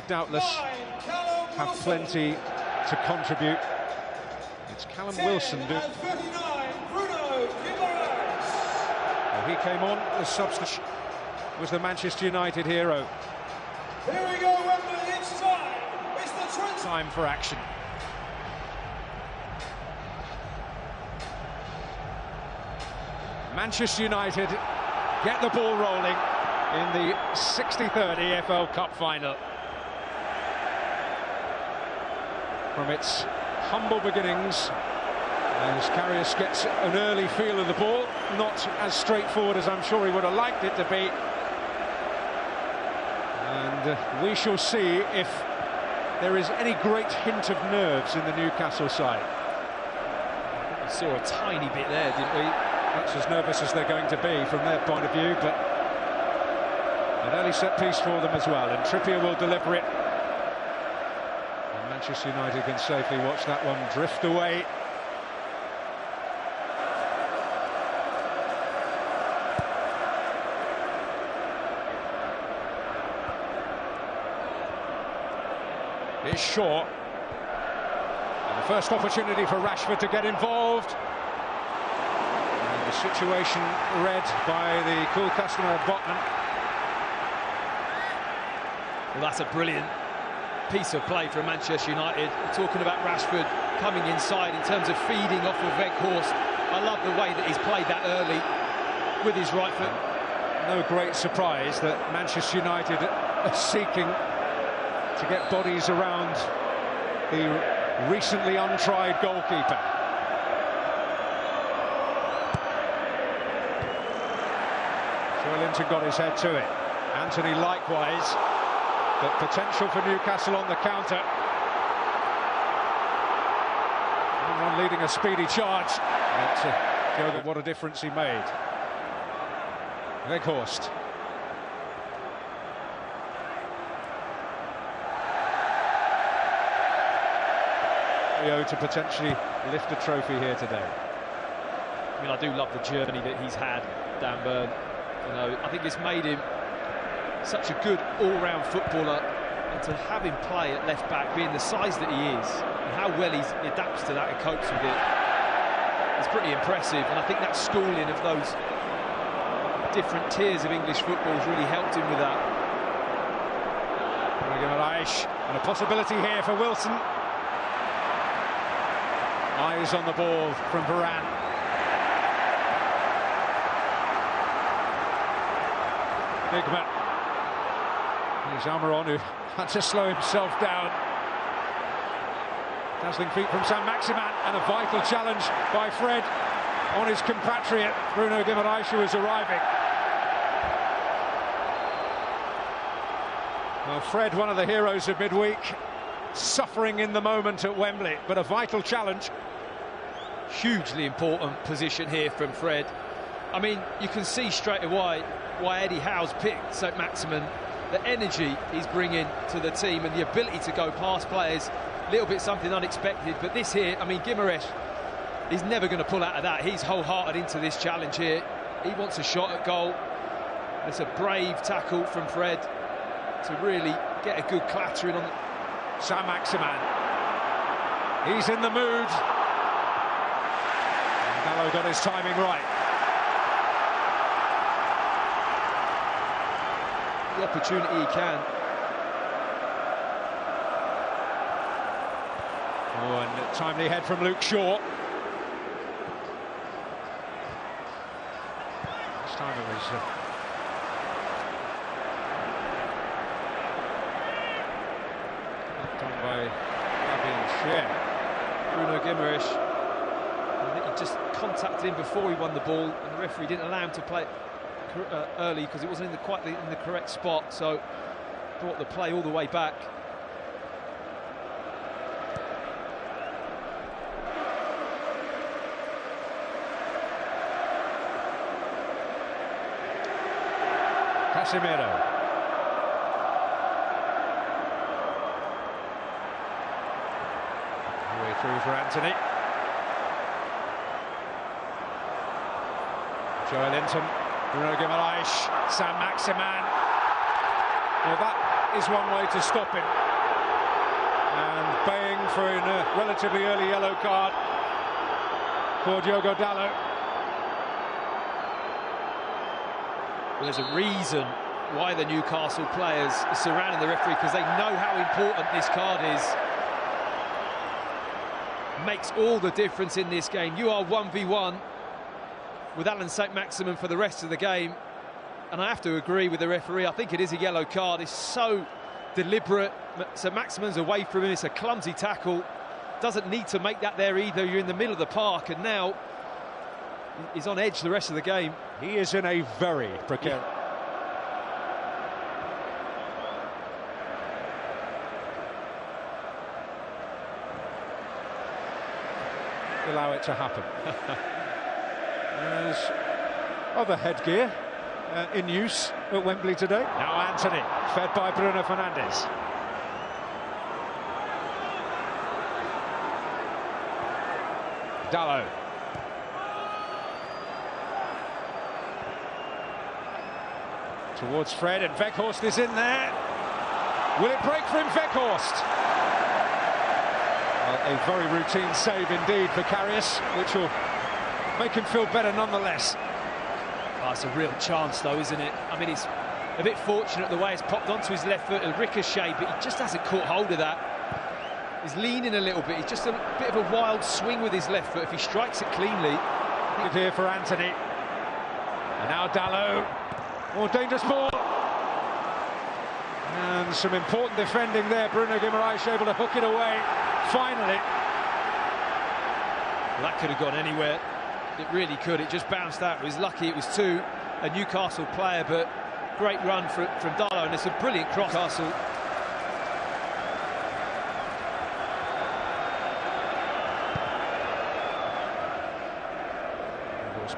doubtless have plenty to contribute. It's Callum Wilson doing. Well, he came on as substitute, was the Manchester United hero. Here we go, Wembley, it's time. It's the 20th time for action. Manchester United get the ball rolling in the 63rd EFL Cup final. From its humble beginnings, as Karius gets an early feel of the ball, not as straightforward as I'm sure he would have liked it to be. And we shall see if there is any great hint of nerves in the Newcastle side. We saw a tiny bit there, didn't we? That's as nervous as they're going to be from their point of view, but an early set piece for them as well, and Trippier will deliver it. And Manchester United can safely watch that one drift away. It's Shaw. And the first opportunity for Rashford to get involved. And the situation read by the cool customer of Botman. Well, that's a brilliant piece of play from Manchester United. We're talking about Rashford coming inside in terms of feeding off of Weghorst. I love the way that he's played that early with his right foot. No great surprise that Manchester United are seeking to get bodies around the recently untried goalkeeper. Joelinton got his head to it. Anthony likewise. But potential for Newcastle on the counter. Everyone leading a speedy charge. But what a difference he made. Weghorst. To potentially lift a trophy here today. I mean, I do love the journey that he's had, Dan Burn. You know, I think it's made him such a good all-round footballer, and to have him play at left back, being the size that he is, and how well he adapts to that and copes with it, is pretty impressive. And I think that schooling of those different tiers of English football has really helped him with that. And a possibility here for Wilson. Eyes on the ball from Varane. Bigman. Here's Almiron, who had to slow himself down. Dazzling feet from Saint-Maximin, and a vital challenge by Fred on his compatriot Bruno Guimaraes, who is arriving. Well, Fred, one of the heroes of midweek, suffering in the moment at Wembley, but a vital challenge. Hugely important position here from Fred. I mean, you can see straight away why Eddie Howe's picked Saint-Maximin. The energy he's bringing to the team and the ability to go past players, a little bit something unexpected. But this here, I mean, Guimaraes is never going to pull out of that. He's wholehearted into this challenge here. He wants a shot at goal. It's a brave tackle from Fred to really get a good clattering on Saint-Maximin. He's in the mood. Gallo got his timing right. The opportunity he can. Oh, and a timely head from Luke Shaw. This time it was done by Fabian Schär. Bruno Guimaraes. I think he just contacted him before he won the ball, and the referee didn't allow him to play it early because it wasn't quite in the correct spot, so brought the play all the way back. Casemiro. All the way through for Anthony. Joelinton, Bruno Guimaraes, Saint-Maximin. Well, that that is one way to stop him. And baying for a relatively early yellow card for Diogo Dalot. Well, there's a reason why the Newcastle players are surrounding the referee, because they know how important this card is. Makes all the difference in this game. You are 1v1 with Alan Saint-Maximin for the rest of the game, and I have to agree with the referee. I think it is a yellow card. It's so deliberate. Saint-Maximin's away from him. It's a clumsy tackle. Doesn't need to make that there either. You're in the middle of the park, and now he's on edge the rest of the game. He is in a very precarious... Allow it to happen. There's other headgear in use at Wembley today. Now Anthony, fed by Bruno Fernandes. Dalot. Towards Fred, and Weghorst is in there. Will it break for him, Weghorst? A very routine save indeed for Karius, which will make him feel better nonetheless. Oh, it's a real chance though, isn't it? I mean, it's a bit fortunate the way it's popped onto his left foot, a ricochet, but he just hasn't caught hold of that. He's leaning a little bit. He's just a bit of a wild swing with his left foot. If he strikes it cleanly... Good here for Anthony. And now Dalot. More dangerous ball. And some important defending there. Bruno Guimaraes able to hook it away. Finally. Well, that could have gone anywhere. It really could. It just bounced out. It was lucky it was to a Newcastle player, but great run from Dalot, and it's a brilliant cross. Newcastle.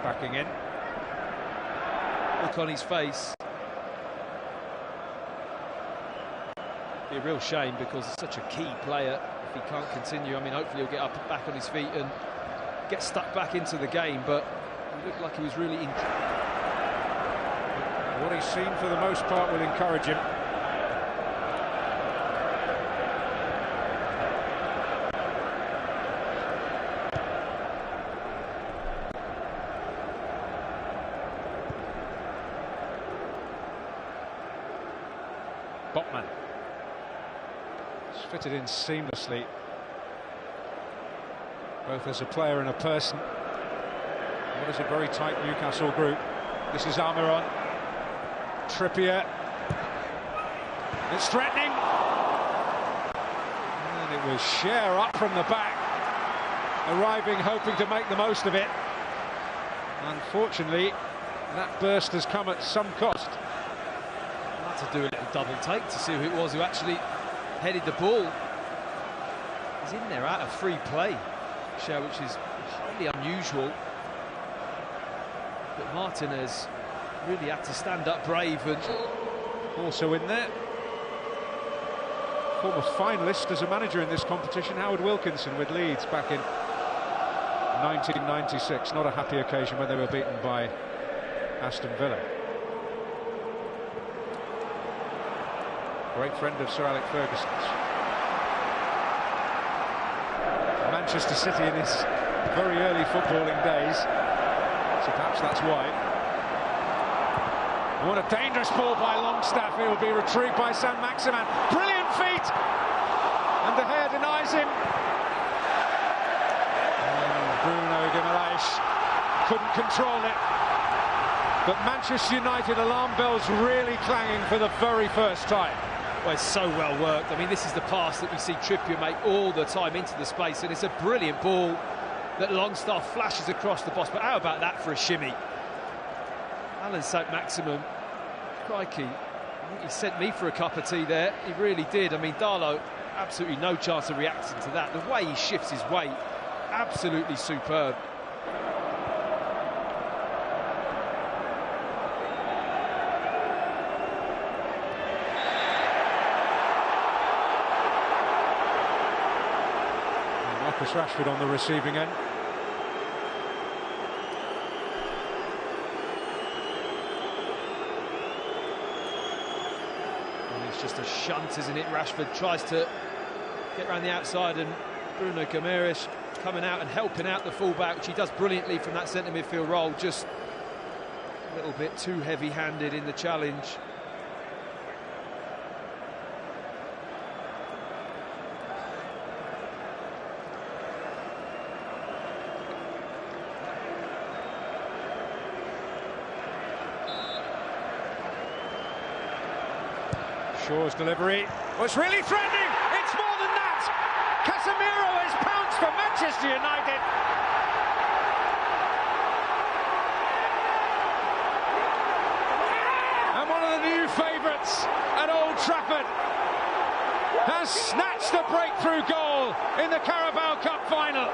Backing in. Look on his face. Be a real shame, because he's such a key player. If he can't continue, I mean, hopefully he'll get up back on his feet and get stuck back into the game, but he looked like he was really in. What he's seen for the most part will encourage him. Botman. It's fitted in seamlessly, both as a player and a person. What is a very tight Newcastle group. This is Almiron. Trippier. It's threatening. And it was Cher up from the back, arriving, hoping to make the most of it. Unfortunately, that burst has come at some cost. To do a little double take to see who it was who actually headed the ball. He's in there out of free play, Cher, which is highly unusual. But Martinez really had to stand up brave. And also in there, former finalist as a manager in this competition, Howard Wilkinson with Leeds back in 1996. Not a happy occasion when they were beaten by Aston Villa. Great friend of Sir Alex Ferguson's. Manchester City in his very early footballing days, so perhaps that's why. What a dangerous ball by Longstaff. It will be retrieved by Saint-Maximin. Brilliant feet! And De Gea denies him. And Bruno Guimaraes couldn't control it. But Manchester United alarm bells really clanging for the very first time. Well, it's so well worked. I mean, this is the pass that we see Trippier make all the time into the space, and it's a brilliant ball that Longstaff flashes across the box. But how about that for a shimmy? Alan Saint-Maximin, crikey, he sent me for a cup of tea there. He really did. I mean, Dalot, absolutely no chance of reacting to that. The way he shifts his weight, absolutely superb. Marcus Rashford on the receiving end. And he's It's just a shunt, isn't it? Rashford tries to get around the outside, and Bruno Guimaraes coming out and helping out the fullback, which he does brilliantly from that centre midfield role. Just a little bit too heavy-handed in the challenge. Shaw's delivery was really threatening. It's more than that. Casemiro has pounced for Manchester United. And one of the new favourites at Old Trafford has snatched a breakthrough goal in the Carabao Cup final.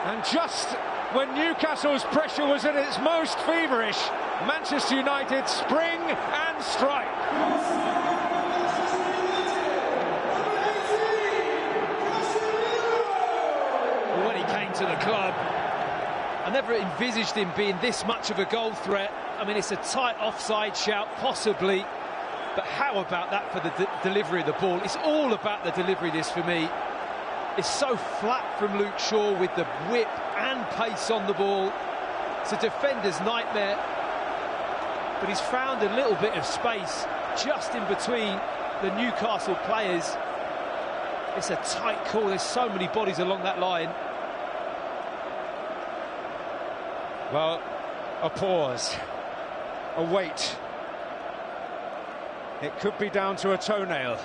And just when Newcastle's pressure was at its most feverish, Manchester United spring and strike. When he came to the club, I never envisaged him being this much of a goal threat. I mean, it's a tight offside shout, possibly, but how about that for the delivery of the ball? It's all about the delivery, this, for me. It's so flat from Luke Shaw with the whip and pace on the ball. It's a defender's nightmare, but he's found a little bit of space just in between the Newcastle players. It's a tight call. There's so many bodies along that line. Well, a pause, a wait. It could be down to a toenail.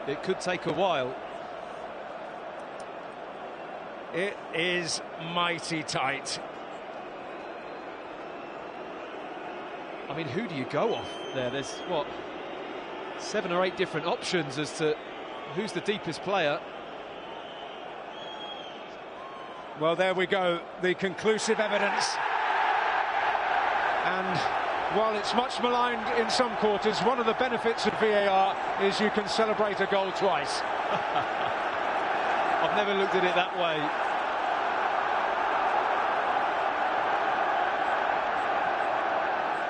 It could take a while. It is mighty tight. I mean, who do you go off there? There's, what, 7 or 8 different options as to who's the deepest player. Well, there we go, the conclusive evidence. And while it's much maligned in some quarters, one of the benefits of VAR is you can celebrate a goal twice. I've never looked at it that way.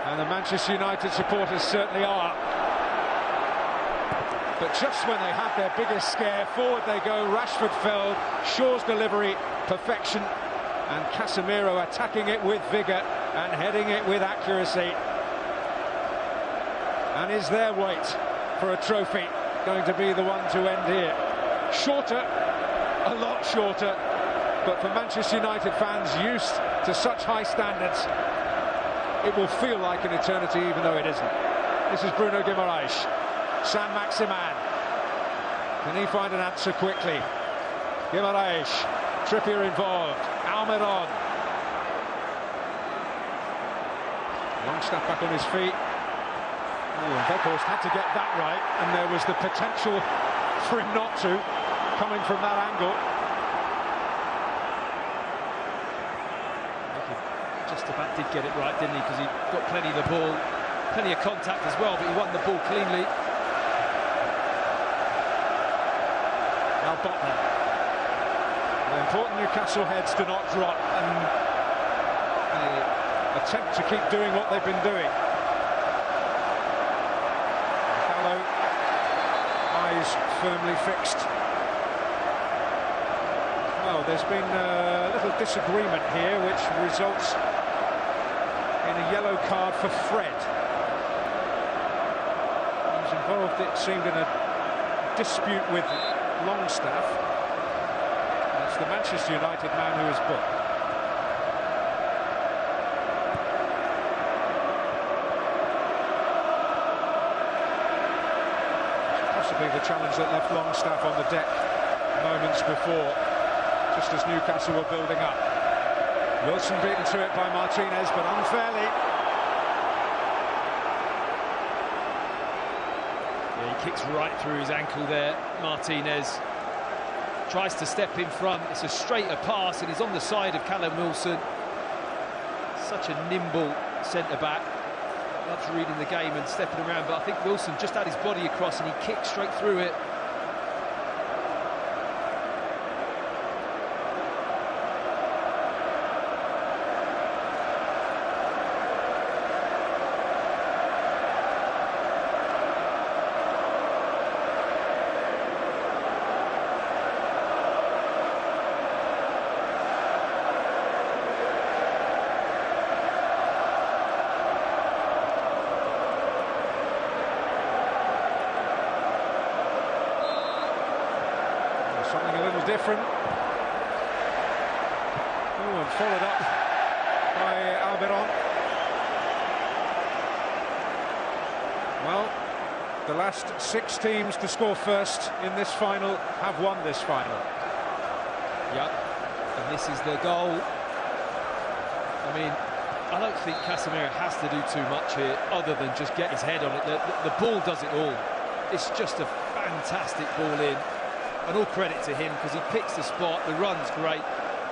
And the Manchester United supporters certainly are. But just when they had their biggest scare, forward they go. Rashford fell, Shaw's delivery, perfection, and Casemiro attacking it with vigour and heading it with accuracy. And is their wait for a trophy going to be the one to end here? Shorter, a lot shorter, but for Manchester United fans used to such high standards, it will feel like an eternity even though it isn't. This is Bruno Guimaraes. Saint-Maximin. Can he find an answer quickly? Guimaraes. Trippier involved. Almiron. Longstaff back on his feet. Oh, Weghorst had to get that right, and there was the potential for him not to, coming from that angle. Just about did get it right, didn't he? Because he got plenty of the ball, plenty of contact as well, but he won the ball cleanly. Now Botman. The important Newcastle heads do not drop, and they attempt to keep doing what they've been doing. Hello, eyes firmly fixed. Well, there's been a little disagreement here, which results in a yellow card for Fred. He's involved, it seemed, in a dispute with Longstaff. It's the Manchester United man who is booked. Possibly the challenge that left Longstaff on the deck moments before, just as Newcastle were building up. Wilson beaten to it by Martinez, but unfairly. Yeah, he kicks right through his ankle there. Martinez tries to step in front. It's a straighter pass, and he's on the side of Callum Wilson. Such a nimble centre-back. Loves reading the game and stepping around, but I think Wilson just had his body across and he kicked straight through it. different. Oh, and followed up by Alberon. Well, the last 6 teams to score first in this final have won this final. Yep, and this is the goal. I mean, I don't think Casemiro has to do too much here other than just get his head on it. The ball does it all. It's just a fantastic ball in, and all credit to him because he picks the spot, the run's great,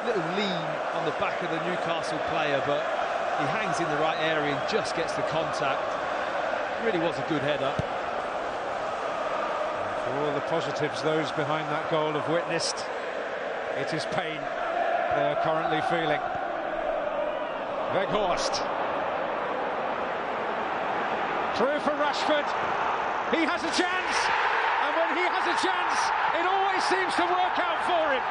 little lean on the back of the Newcastle player, but he hangs in the right area and just gets the contact. Really was a good header. For all the positives those behind that goal have witnessed, it is pain they are currently feeling. Weghorst. Through for Rashford. He has a chance, and when he has a chance, it always seems to work out for him.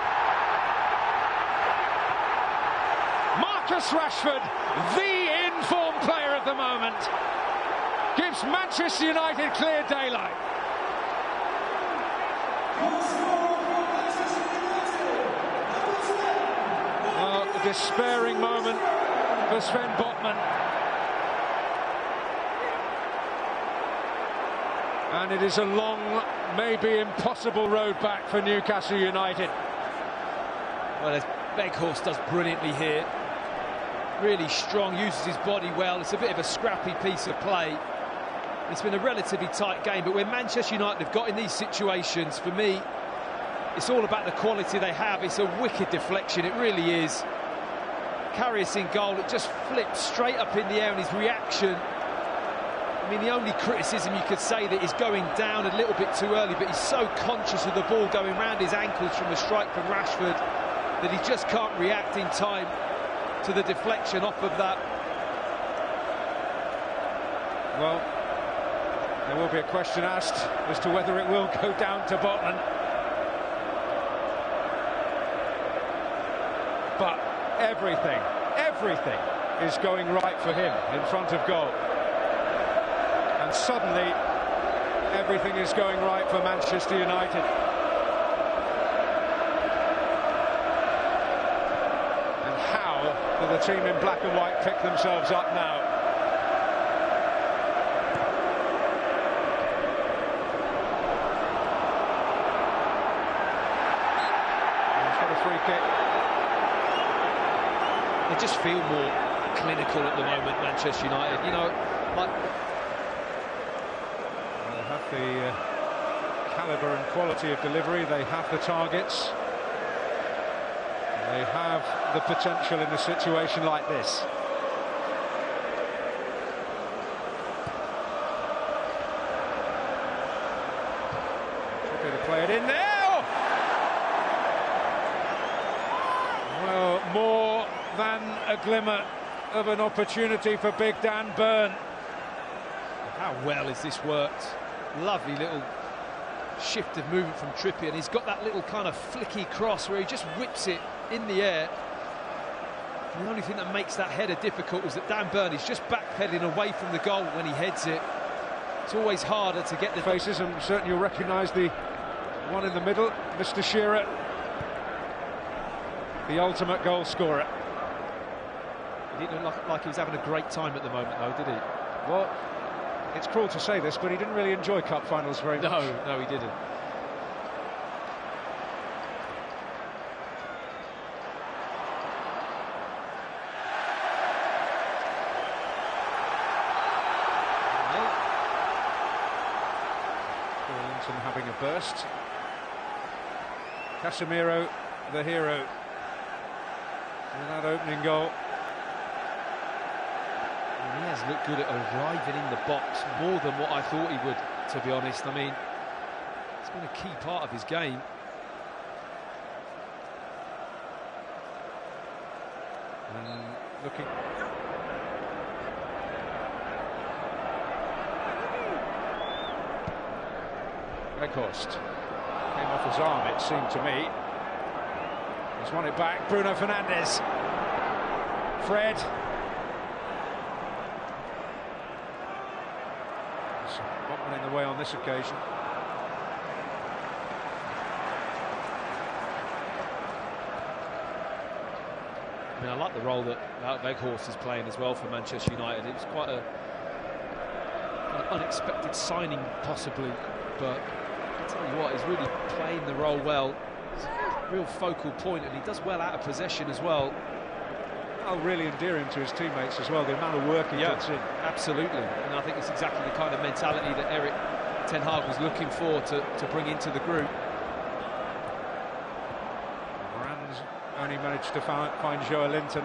Marcus Rashford, the in-form player of the moment, gives Manchester United clear daylight. Oh, a despairing moment for Sven Botman. And it is a long, maybe impossible road back for Newcastle United. Well, Weghorst does brilliantly here. Really strong, uses his body well. It's a bit of a scrappy piece of play. It's been a relatively tight game, but when Manchester United have got in these situations, for me, it's all about the quality they have. It's a wicked deflection, it really is. Karius in goal, it just flips straight up in the air, and his reaction, I mean, the only criticism you could say that he's going down a little bit too early, but he's so conscious of the ball going round his ankles from a strike from Rashford that he just can't react in time to the deflection off of that. Well, there will be a question asked as to whether it will go down to Botman. But everything is going right for him in front of goal. And suddenly, everything is going right for Manchester United. And how do the team in black and white pick themselves up now? He's got a free kick. They just feel more clinical at the moment, Manchester United. You know, like... They have the calibre and quality of delivery, they have the targets, they have the potential in a situation like this. Trippy to play it in now! Well, more than a glimmer of an opportunity for Big Dan Burn. How well has this worked? Lovely little shift of movement from Trippier, and he's got that little kind of flicky cross where he just whips it in the air. And the only thing that makes that header difficult was that Dan Burn is just backpedaling away from the goal when he heads it. It's always harder to get the faces, and certainly you'll recognise the one in the middle, Mr. Shearer, the ultimate goal scorer. He didn't look like he was having a great time at the moment, though, did he? Well, it's cruel to say this, but he didn't really enjoy cup finals very much. No, he didn't. Burlington having a burst. Casemiro, the hero, with that opening goal. He has looked good at arriving in the box, more than what I thought he would, to be honest. I mean, it's been a key part of his game. And looking... Weghorst came off his arm, it seemed to me. He's won it back, Bruno Fernandes. Fred. Botman in the way on this occasion. mean, I like the role that Weghorst is playing as well for Manchester United. It was quite an unexpected signing, possibly, but I tell you what, he's really playing the role well. He's a real focal point, and he does well out of possession as well. I'll really endear him to his teammates as well, the amount of work he puts in. Absolutely, and I think it's exactly the kind of mentality that Erik ten Hag was looking for to bring into the group. Moran's only managed to find Joelinton.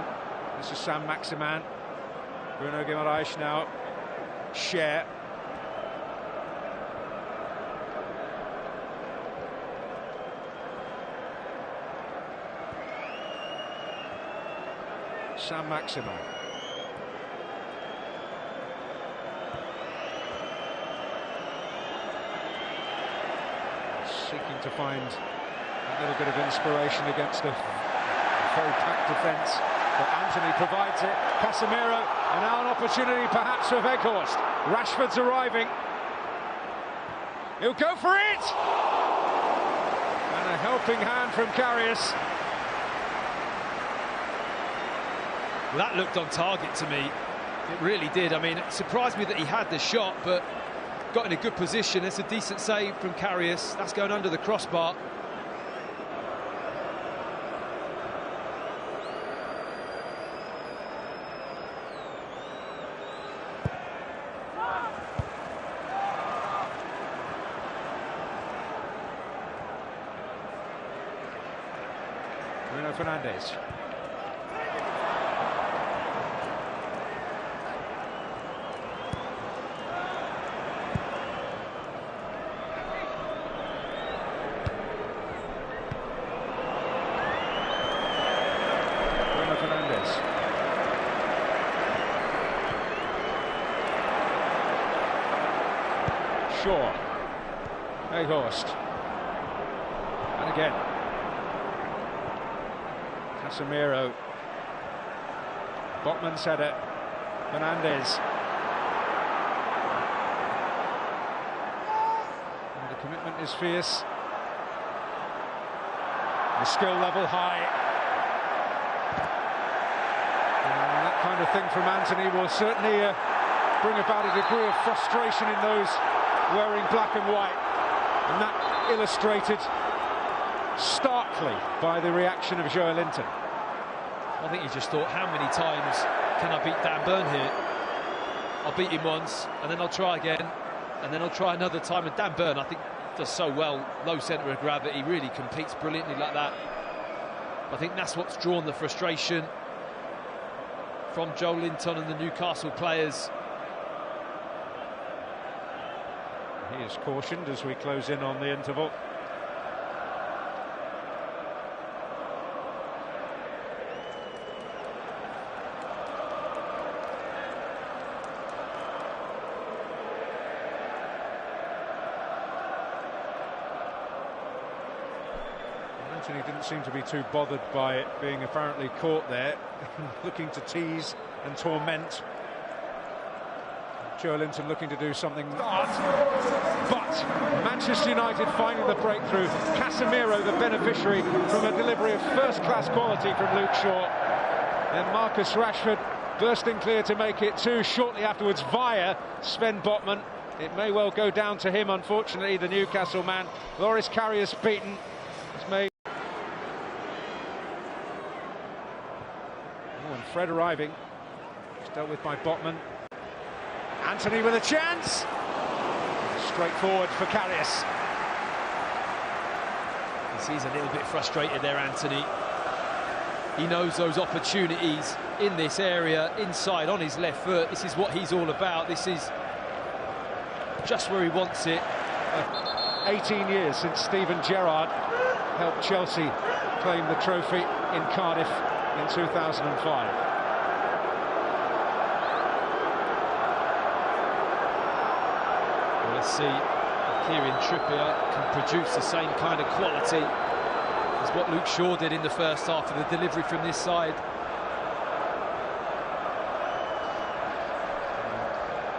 This is Saint-Maximin. Bruno Guimaraes now. Cher. Saint-Maximin. Seeking to find a little bit of inspiration against a very packed defence, but Antony provides it. Casemiro, and now an opportunity perhaps for Weghorst. Rashford's arriving. He'll go for it! And a helping hand from Karius. That looked on target to me. It really did. I mean, it surprised me that he had the shot, but got in a good position. It's a decent save from Karius. That's going under the crossbar. Bruno Fernandes. Shaw, Weghorst, and again Casemiro, Botman said it, Fernandes, and the commitment is fierce, the skill level high, and that kind of thing from Antony will certainly bring about a degree of frustration in those wearing black and white, and that illustrated starkly by the reaction of Joelinton. I think he just thought, how many times can I beat Dan Burn here? I'll beat him once, and then I'll try again, and then I'll try another time. And Dan Burn, I think, does so well, low centre of gravity, really competes brilliantly like that. I think that's what's drawn the frustration from Joelinton and the Newcastle players. He is cautioned as we close in on the interval. Antony didn't seem to be too bothered by it being apparently caught there, looking to tease and torment. Joelinton looking to do something, but Manchester United finding the breakthrough. Casemiro the beneficiary from a delivery of first-class quality from Luke Shaw. Then Marcus Rashford bursting clear to make it two shortly afterwards via Sven Botman. It may well go down to him, unfortunately, the Newcastle man. Loris Karius beaten. It's made. Oh, and Fred arriving. It's dealt with by Botman. Antony with a chance. Straight forward for Karius. He's a little bit frustrated there, Antony. He knows those opportunities in this area, inside, on his left foot. This is what he's all about. This is just where he wants it. 18 years since Steven Gerrard helped Chelsea claim the trophy in Cardiff in 2005. Let's see if Kieran Trippier can produce the same kind of quality as what Luke Shaw did in the first half of the delivery from this side.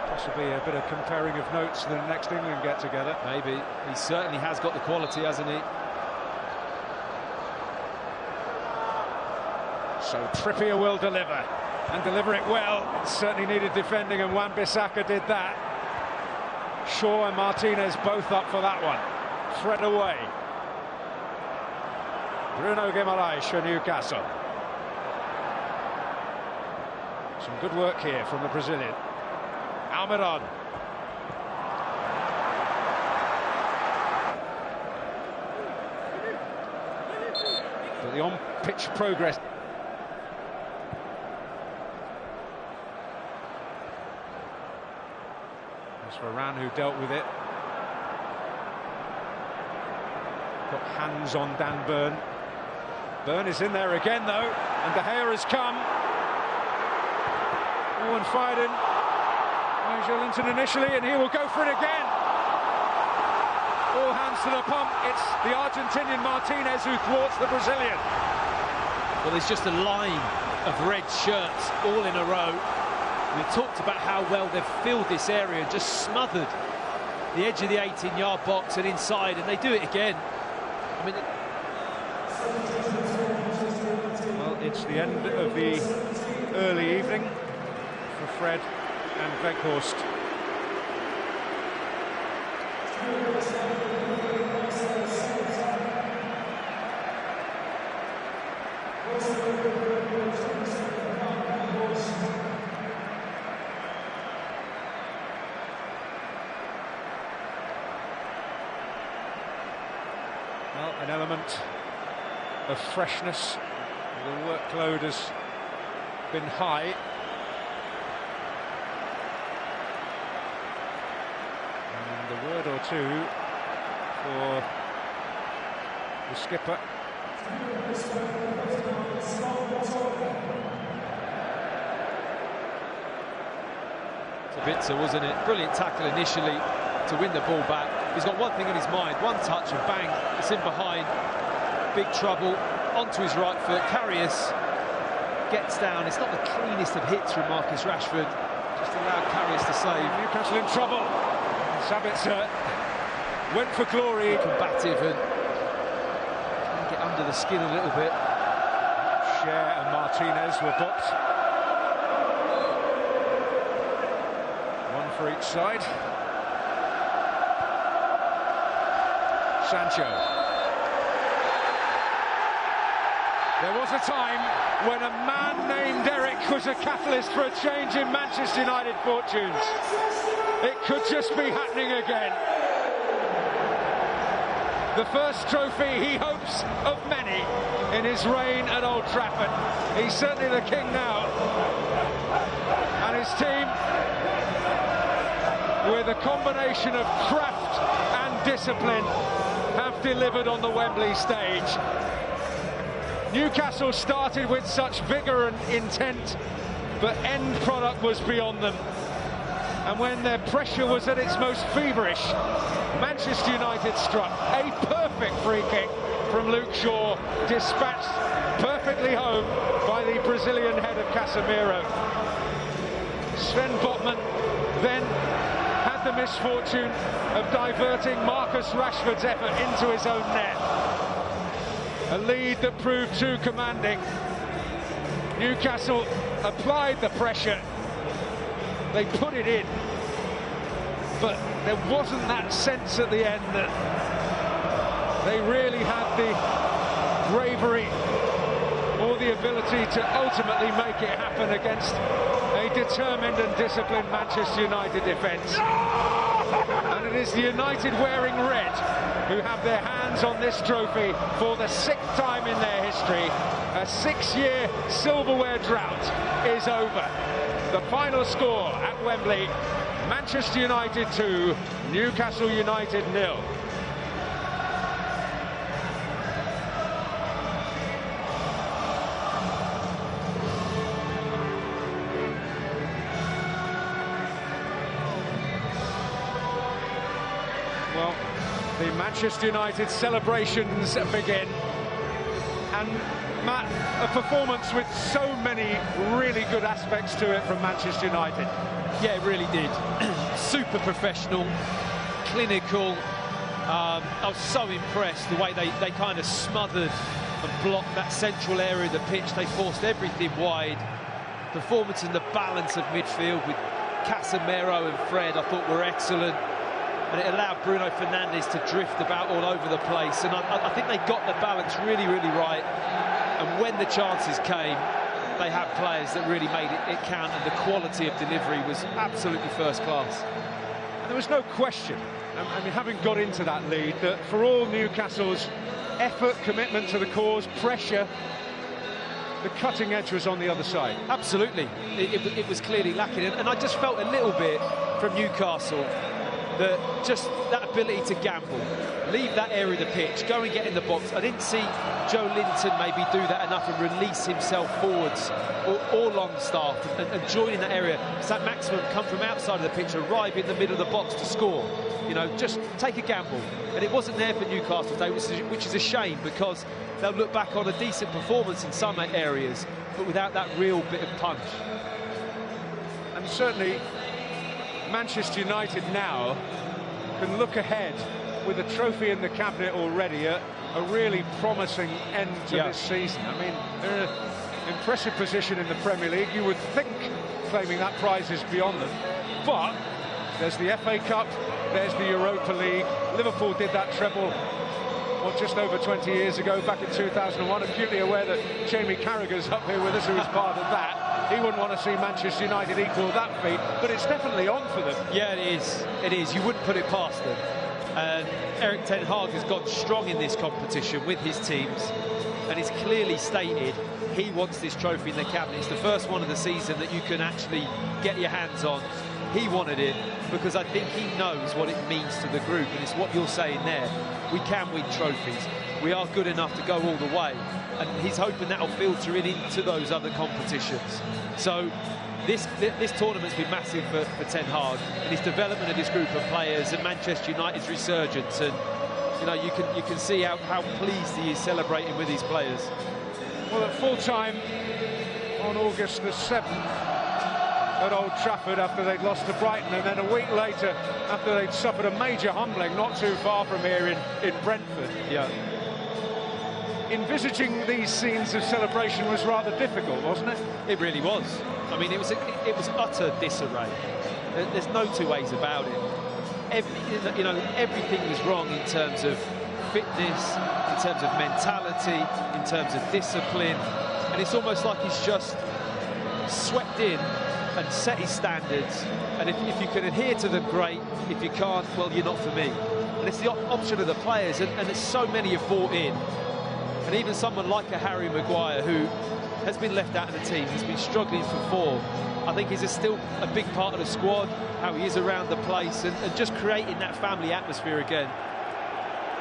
Possibly a bit of comparing of notes to the next England get-together. Maybe. He certainly has got the quality, hasn't he? So Trippier will deliver, and deliver it well. It certainly needed defending, and Wan-Bissaka did that. Shaw and Martinez both up for that one. Fred away. Bruno Guimaraes for Newcastle. Some good work here from the Brazilian. Almiron. But the on-pitch progress. It's Varane who dealt with it. Got hands on Dan Burn. Burn is in there again though, and De Gea has come. Oh, and fired in. Nigel Linton initially, and he will go for it again. All hands to the pump. It's the Argentinian Martinez who thwarts the Brazilian. Well, there's just a line of red shirts all in a row. We talked about how well they've filled this area, just smothered the edge of the 18-yard box and inside, and they do it again. I mean, well, it's the end of the early evening for Fred and Weghorst. Well, an element of freshness. The workload has been high. And a word or two for the skipper. Sabitzer, wasn't it? Brilliant tackle initially to win the ball back. He's got one thing in his mind, one touch and bang, it's in behind. Big trouble, onto his right foot. Karius gets down. It's not the cleanest of hits from Marcus Rashford. Just allowed Karius to save. Newcastle in trouble. Sabitzer went for glory. Combative and trying to get under the skin a little bit. Cher and Martinez were booked. One for each side. Sancho. There was a time when a man named Eric was a catalyst for a change in Manchester United fortunes. It could just be happening again. The first trophy he hopes of many in his reign at Old Trafford. He's certainly the king now. And his team, with a combination of craft and discipline, have delivered on the Wembley stage. Newcastle started with such vigour and intent, but end product was beyond them. And when their pressure was at its most feverish, Manchester United struck a perfect free kick from Luke Shaw, dispatched perfectly home by the Brazilian head of Casemiro. Sven Botman then had the misfortune of diverting Marcus Rashford's effort into his own net. A lead that proved too commanding. Newcastle applied the pressure. They put it in. But there wasn't that sense at the end that they really had the bravery or the ability to ultimately make it happen against a determined and disciplined Manchester United defence. And it is the United wearing red who have their hands on this trophy for the 6th time in their history. A 6-year silverware drought is over. The final score at Wembley, Manchester United 2, Newcastle United 0. Well, the Manchester United celebrations begin, and Matt, a performance with so many really good aspects to it from Manchester United. Yeah, it really did. Super professional, clinical. I was so impressed the way they kind of smothered and blocked that central area of the pitch. They forced everything wide. Performance and the balance of midfield with Casemiro and Fred, I thought, were excellent. And it allowed Bruno Fernandes to drift about all over the place. And I think they got the balance really, really right. And when the chances came, they had players that really made it count, and the quality of delivery was absolutely first class. And there was no question, I mean, having got into that lead, that for all Newcastle's effort, commitment to the cause, pressure, the cutting edge was on the other side. Absolutely. It was clearly lacking. And I just felt a little bit from Newcastle that just that ability to gamble, leave that area of the pitch, go and get in the box. I didn't see Joe Linton maybe do that enough and release himself forwards or Longstaff and join in that area. St. Maximin come from outside of the pitch, arrive in the middle of the box to score. You know, just take a gamble. And it wasn't there for Newcastle today, which is a shame, because they'll look back on a decent performance in some areas, but without that real bit of punch. And certainly Manchester United now can look ahead with a trophy in the cabinet already, a really promising end to this season. I mean, they're in an impressive position in the Premier League. You would think claiming that prize is beyond them, but there's the FA Cup, there's the Europa League. Liverpool did that treble, well, just over 20 years ago, back in 2001. Acutely aware that Jamie Carragher's up here with us, who was part of that. He wouldn't want to see Manchester United equal that feat, but it's definitely on for them. Yeah, it is. It is. You wouldn't put it past them. And Erik ten Hag has gone strong in this competition with his teams, and he's clearly stated he wants this trophy in the cabinet. It's the first one of the season that you can actually get your hands on. He wanted it because I think he knows what it means to the group, and it's what you're saying there. We can win trophies. We are good enough to go all the way, and he's hoping that'll filter in into those other competitions. So this tournament's been massive for Ten Hag, and his development of this group of players and Manchester United's resurgence, and you know, you can see how pleased he is celebrating with his players. Well, at full time on August the 7th at Old Trafford, after they'd lost to Brighton, and then a week later after they'd suffered a major humbling not too far from here in Brentford. Yeah. Envisaging these scenes of celebration was rather difficult, wasn't it? It really was. I mean, it was utter disarray. There's no two ways about it. Everything was wrong in terms of fitness, in terms of mentality, in terms of discipline, and it's almost like he's just swept in and set his standards, and if you can adhere to them, great. If you can't, well, you're not for me. And it's the option of the players, and there's so many have bought in. And even someone like a Harry Maguire, who has been left out of the team, he's been struggling for form. I think he's still a big part of the squad, how he is around the place, and just creating that family atmosphere again.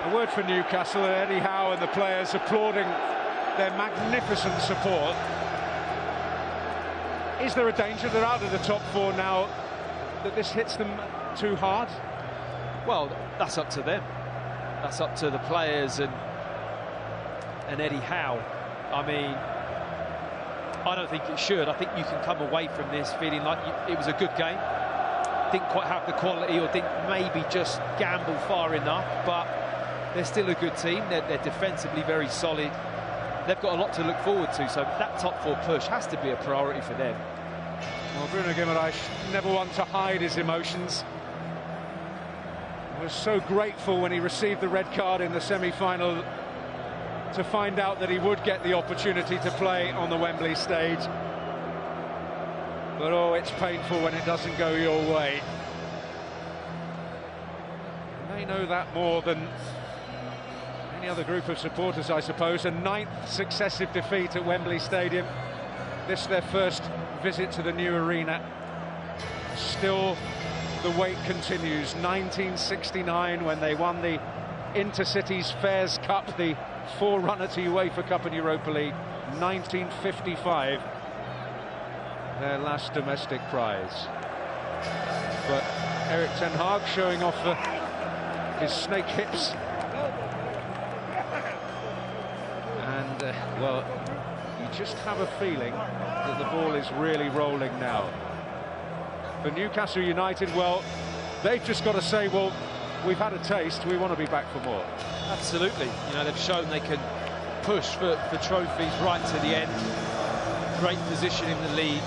A word for Newcastle, and Eddie Howe and the players applauding their magnificent support. Is there a danger that out of the top four now that this hits them too hard? Well, that's up to them. That's up to the players and Eddie Howe. I mean, I don't think it should. I think you can come away from this feeling like it was a good game. Didn't quite have the quality, or didn't maybe just gamble far enough, but they're still a good team. They're defensively very solid. They've got a lot to look forward to, so that top four push has to be a priority for them. Well, Bruno Guimaraes, never one to hide his emotions. Was so grateful when he received the red card in the semi-final to find out that he would get the opportunity to play on the Wembley stage. But oh, it's painful when it doesn't go your way. They know that more than any other group of supporters, I suppose. A 9th successive defeat at Wembley Stadium. This their first visit to the new arena. Still, the wait continues. 1969, when they won the Intercities Fairs Cup, the forerunner to UEFA Cup and Europa League. 1955, their last domestic prize. But Erik ten Hag showing off his snake hips. And, well, you just have a feeling that the ball is really rolling now. For Newcastle United, well, they've just got to say, well, we've had a taste, we want to be back for more. Absolutely. You know, they've shown they can push for trophies right to the end. Great position in the league.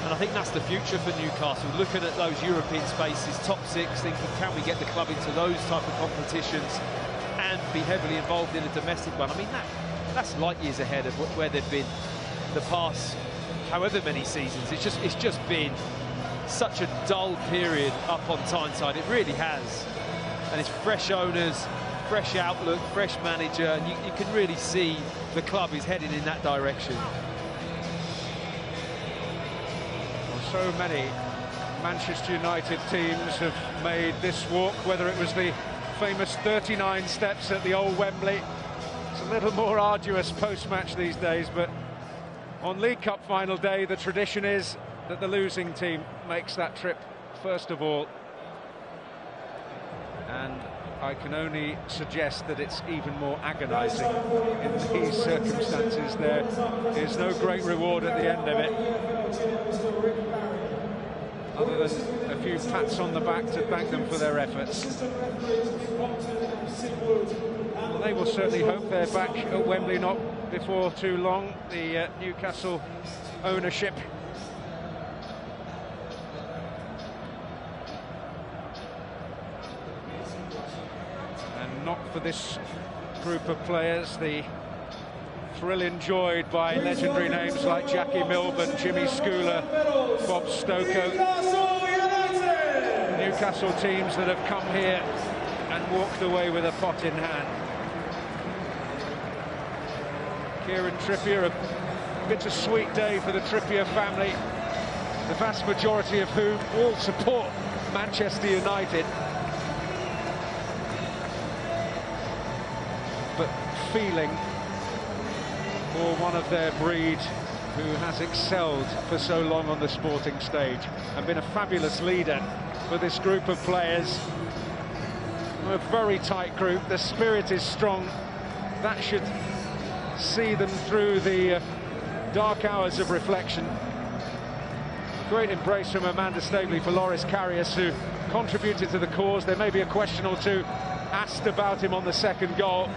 And I think that's the future for Newcastle, looking at those European spaces, top six, thinking, can we get the club into those type of competitions and be heavily involved in a domestic one? I mean, that's light years ahead of where they've been the past however many seasons. It's just been such a dull period up on Tyneside. It really has. And it's fresh owners, fresh outlook, fresh manager, and you can really see the club is heading in that direction. So many Manchester United teams have made this walk, whether it was the famous 39 steps at the old Wembley. It's a little more arduous post-match these days, but on League Cup final day, the tradition is that the losing team makes that trip first of all. And I can only suggest that it's even more agonising in these circumstances. There is no great reward at the end of it, other than a few pats on the back to thank them for their efforts. Well, they will certainly hope they're back at Wembley not before too long, the Newcastle ownership. And not for this group of players, the thrill enjoyed by legendary names like Jackie Milburn, Jimmy Schooler, Bob Stokoe. Newcastle teams that have come here and walked away with a pot in hand. Kieran Trippier, a bittersweet day for the Trippier family, the vast majority of whom all support Manchester United. But feeling for one of their breed who has excelled for so long on the sporting stage and been a fabulous leader for this group of players. A very tight group, the spirit is strong. That should see them through the dark hours of reflection. Great embrace from Amanda Staveley for Loris Karius, who contributed to the cause. There may be a question or two asked about him on the second goal.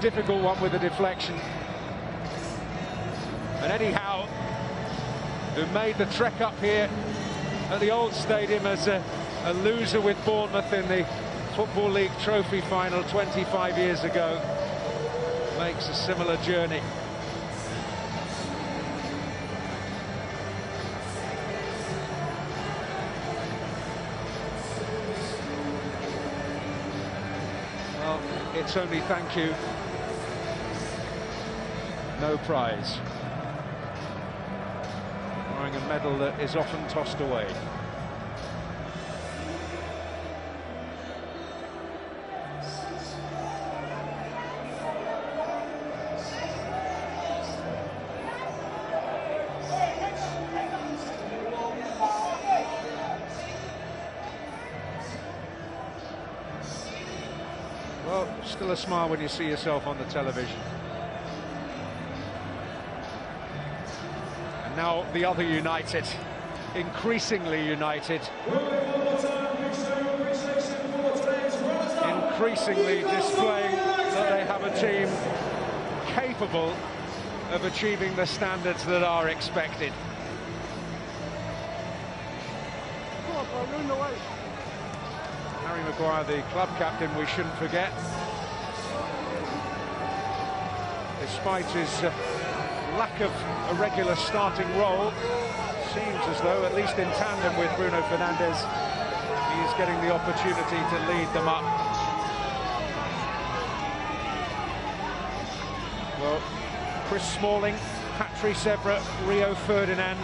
Difficult one with the deflection. And Eddie Howe, who made the trek up here at the old stadium as a loser with Bournemouth in the Football League Trophy final 25 years ago, makes a similar journey. Well, it's only thank you, no prize. Wearing a medal that is often tossed away. Well, still a smile when you see yourself on the television. And now the other United, increasingly united. Increasingly displaying that they have a team capable of achieving the standards that are expected. Harry Maguire, the club captain, we shouldn't forget. Despite his lack of a regular starting role, seems as though, at least in tandem with Bruno Fernandes, he is getting the opportunity to lead them up. Well, Chris Smalling, Patrice Evra, Rio Ferdinand,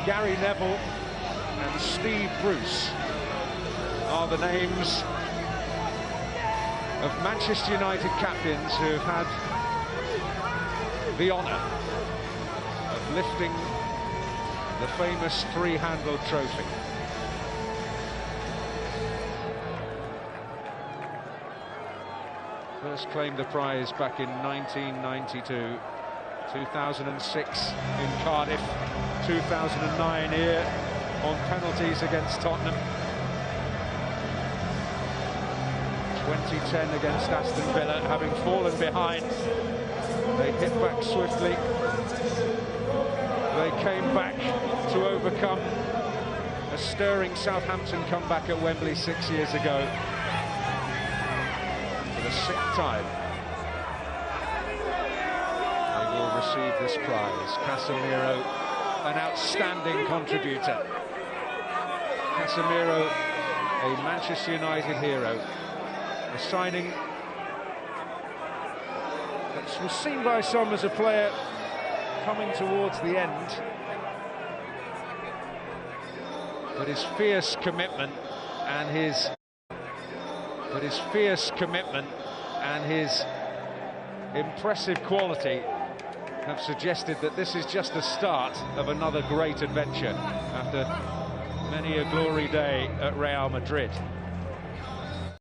Gary Neville and Steve Bruce are the names of Manchester United captains who have had the honour of lifting the famous three-handled trophy. First claimed the prize back in 1992, 2006 in Cardiff, 2009 here on penalties against Tottenham, 2010 against Aston Villa, having fallen behind They hit back swiftly. They came back to overcome a stirring Southampton comeback at Wembley 6 years ago. For the 6th time, they will receive this prize. Casemiro, an outstanding contributor. Casemiro, a Manchester United hero. A signing that was seen by some as a player coming towards the end, but his fierce commitment and his impressive quality have suggested that this is just the start of another great adventure after many a glory day at Real Madrid.